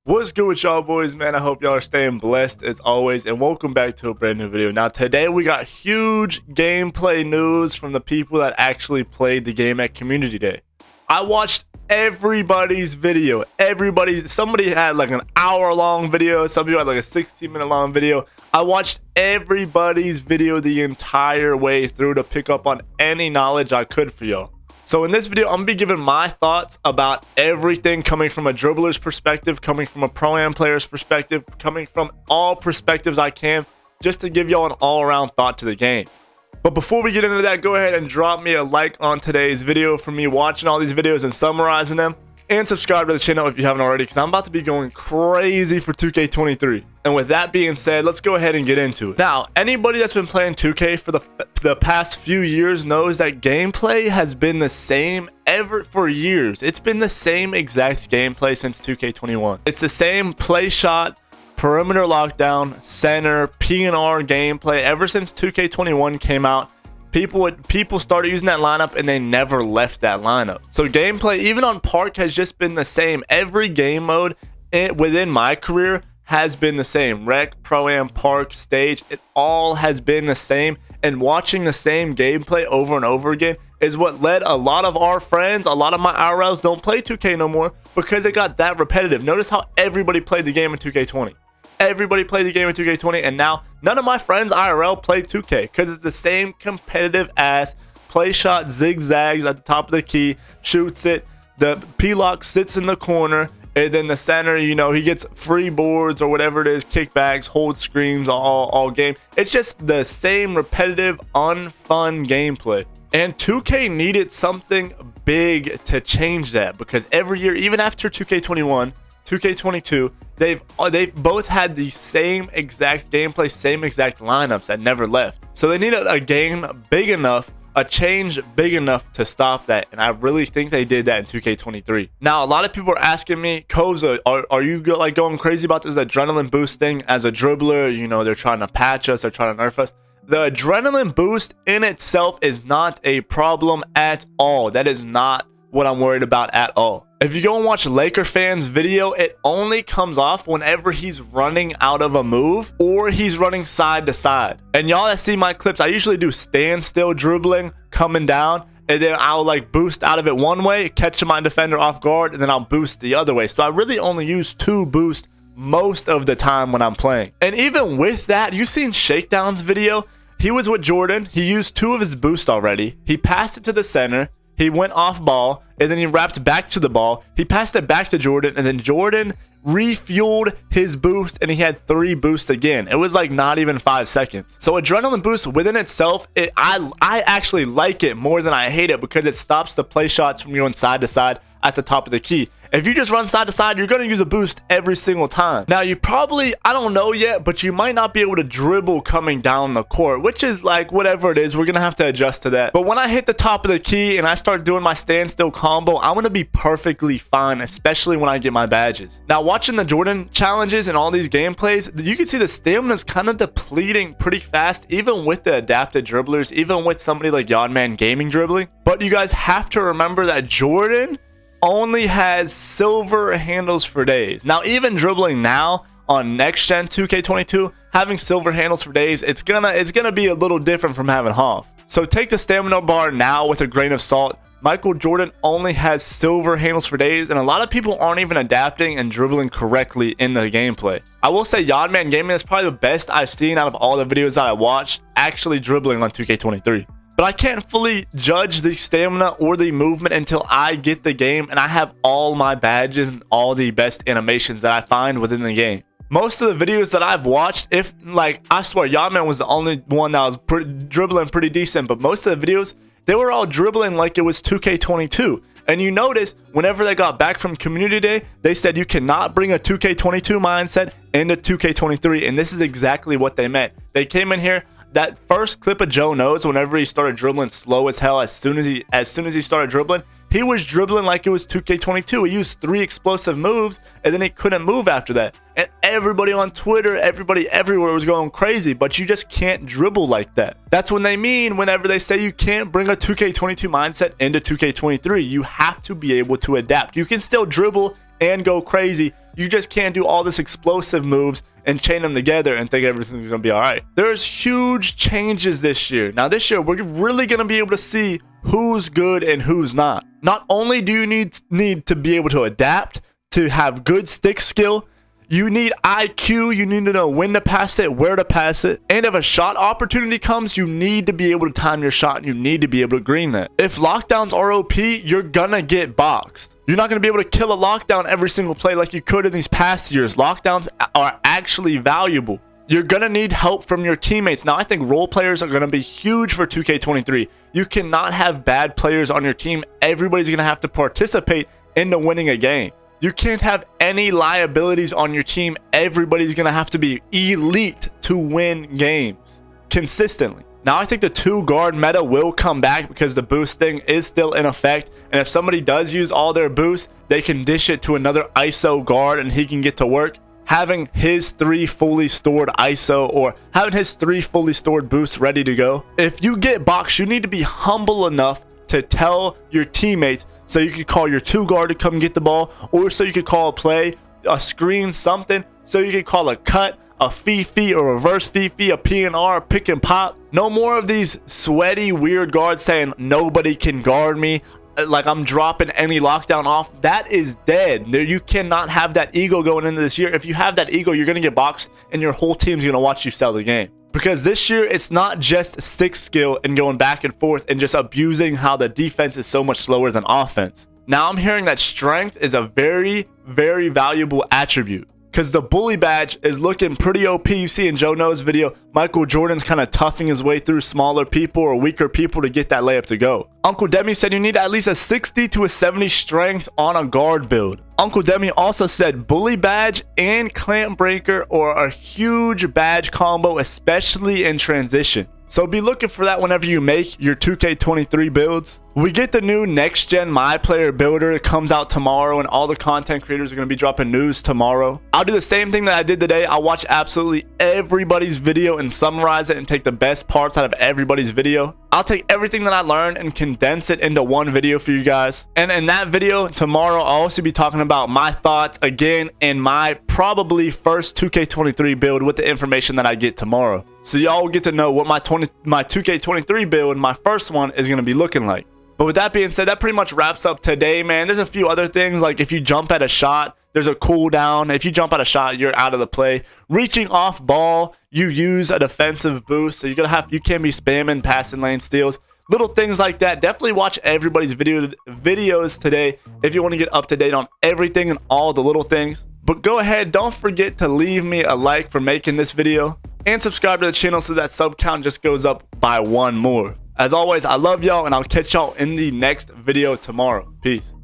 What's good with y'all boys, man? I hope y'all are staying blessed as always, and welcome back to a brand new video. Now today we got huge gameplay news from the people that actually played the game at Community Day. I watched everybody's video. Somebody had like an hour-long video, some people had like a 16-minute long video. I watched everybody's video the entire way through to pick up on any knowledge I could for y'all. So in this video, I'm going to be giving my thoughts about everything coming from a dribbler's perspective, coming from a pro-am player's perspective, coming from all perspectives I can, just to give y'all an all-around thought to the game. But before we get into that, go ahead and drop me a like on today's video for me watching all these videos and summarizing them. And subscribe to the channel if you haven't already, because I'm about to be going crazy for 2K23. And with that being said, let's go ahead and get into it. Now, anybody that's been playing 2K for the past few years knows that gameplay has been the same for years. It's been the same exact gameplay since 2K21. It's the same play shot, perimeter lockdown, center, P&R gameplay ever since 2K21 came out. People started using that lineup and they never left that lineup. So gameplay, even on Park, has just been the same. Every game mode within my career has been the same. Rec, Pro-Am, Park, Stage, it all has been the same. And watching the same gameplay over and over again is what led a lot of our friends, a lot of my IRLs don't play 2K no more because it got that repetitive. Notice how everybody played the game in 2K20. Everybody played the game in 2K20, and now none of my friends IRL play 2K because it's the same competitive ass play shot, zigzags at the top of the key, shoots it, the P-lock sits in the corner, and then the center, you know, he gets free boards or whatever it is, kickbacks, hold screens all game. It's just the same repetitive, unfun gameplay. And 2K needed something big to change that, because every year, even after 2K21, 2K22, they've both had the same exact gameplay, same exact lineups that never left. So they needed a game big enough, a change big enough to stop that, and I really think they did that in 2K23. Now, a lot of people are asking me, Koza, are you like going crazy about this adrenaline boost thing as a dribbler? You know, they're trying to patch us, they're trying to nerf us. The adrenaline boost in itself is not a problem at all. That is not what I'm worried about at all. If you go and watch Laker fans video, it only comes off whenever he's running out of a move or he's running side to side. And y'all that see my clips, I usually do standstill dribbling, coming down, and then I'll like boost out of it one way, catch my defender off guard, and then I'll boost the other way. So I really only use two boosts most of the time when I'm playing. And even with that, you seen Shakedown's video? He was with Jordan. He used two of his boosts already. He passed it to the center. He went off ball, and then he wrapped back to the ball. He passed it back to Jordan, and then Jordan refueled his boost, and he had 3 boosts again. It was like not even 5 seconds. So adrenaline boost within itself, I actually like it more than I hate it because it stops the play shots from going side to side at the top of the key. If you just run side to side, you're going to use a boost every single time. Now, you probably, I don't know yet, but you might not be able to dribble coming down the court, which is like whatever it is. We're going to have to adjust to that. But when I hit the top of the key and I start doing my standstill combo, I'm going to be perfectly fine, especially when I get my badges. Now, watching the Jordan challenges and all these gameplays, you can see the stamina is kind of depleting pretty fast, even with the adapted dribblers, even with somebody like Yodman Gaming dribbling. But you guys have to remember that Jordan only has silver handles for days. Now, even dribbling now on next gen 2K22, having silver handles for days, it's gonna be a little different from having half. So take the stamina bar now with a grain of salt. Michael Jordan only has silver handles for days, and a lot of people aren't even adapting and dribbling correctly in the gameplay. I will say Yodman Gaming is probably the best I've seen out of all the videos that I watched actually dribbling on 2K23. But I can't fully judge the stamina or the movement until I get the game and I have all my badges and all the best animations that I find within the game. Most of the videos that I've watched, I swear, Yodman was the only one that was dribbling pretty decent, but most of the videos, they were all dribbling like it was 2K22. And you notice, whenever they got back from Community Day, they said you cannot bring a 2K22 mindset into 2K23, and this is exactly what they meant. They came in here. That first clip of Joe Knows, whenever he started dribbling slow as hell, as soon as he started dribbling, he was dribbling like it was 2K22. He used 3 explosive moves, and then he couldn't move after that. And everybody on Twitter, everybody everywhere was going crazy, but you just can't dribble like that. That's what they mean whenever they say you can't bring a 2K22 mindset into 2K23. You have to be able to adapt. You can still dribble and go crazy. You just can't do all this explosive moves and chain them together and think everything's gonna be all right. There's huge changes this year. Now this year, we're really gonna be able to see who's good and who's not. Not only do you need to be able to adapt, to have good stick skill, you need IQ, you need to know when to pass it, where to pass it. And if a shot opportunity comes, you need to be able to time your shot and you need to be able to green that. If lockdowns are OP, you're gonna get boxed. You're not gonna be able to kill a lockdown every single play like you could in these past years. Lockdowns are actually valuable. You're gonna need help from your teammates. Now, I think role players are gonna be huge for 2K23. You cannot have bad players on your team. Everybody's gonna have to participate into winning a game. You can't have any liabilities on your team. Everybody's going to have to be elite to win games consistently. Now, I think the 2-guard meta will come back because the boost thing is still in effect. And if somebody does use all their boosts, they can dish it to another ISO guard and he can get to work. Having his 3 fully stored ISO or having his 3 fully stored boosts ready to go. If you get boxed, you need to be humble enough to tell your teammates, so you could call your 2-guard to come get the ball, or so you could call a play, a screen, something, so you could call a cut, a fifi, or reverse fifi, a PNR, a pick and pop. No more of these sweaty, weird guards saying nobody can guard me, like I'm dropping any lockdown off. That is dead. You cannot have that ego going into this year. If you have that ego, you're going to get boxed and your whole team's going to watch you sell the game. Because this year, it's not just stick skill and going back and forth and just abusing how the defense is so much slower than offense. Now, I'm hearing that strength is a very, very valuable attribute. Because the bully badge is looking pretty OP. You see in Joe No's video, Michael Jordan's kind of toughing his way through smaller people or weaker people to get that layup to go. Uncle Demi said you need at least a 60 to a 70 strength on a guard build. Uncle Demi also said bully badge and clamp breaker are a huge badge combo, especially in transition. So be looking for that whenever you make your 2K23 builds. We get the new next gen myplayer builder. It comes out tomorrow and all the content creators are going to be dropping news tomorrow. I'll do the same thing that I did today. I'll watch absolutely everybody's video and summarize it and take the best parts out of everybody's video. I'll take everything that I learned and condense it into one video for you guys. And in that video tomorrow, I'll also be talking about my thoughts again in my probably first 2K23 build with the information that I get tomorrow. So y'all will get to know what my 2K23 build, my first one, is going to be looking like. But with that being said, that pretty much wraps up today, man. There's a few other things, like if you jump at a shot, there's a cooldown. If you jump at a shot, you're out of the play. Reaching off ball, you use a defensive boost, so you can't be spamming passing lane steals. Little things like that. Definitely watch everybody's videos today if you want to get up to date on everything and all the little things. But go ahead, don't forget to leave me a like for making this video and subscribe to the channel so that sub count just goes up by 1 more. As always, I love y'all and I'll catch y'all in the next video tomorrow. Peace.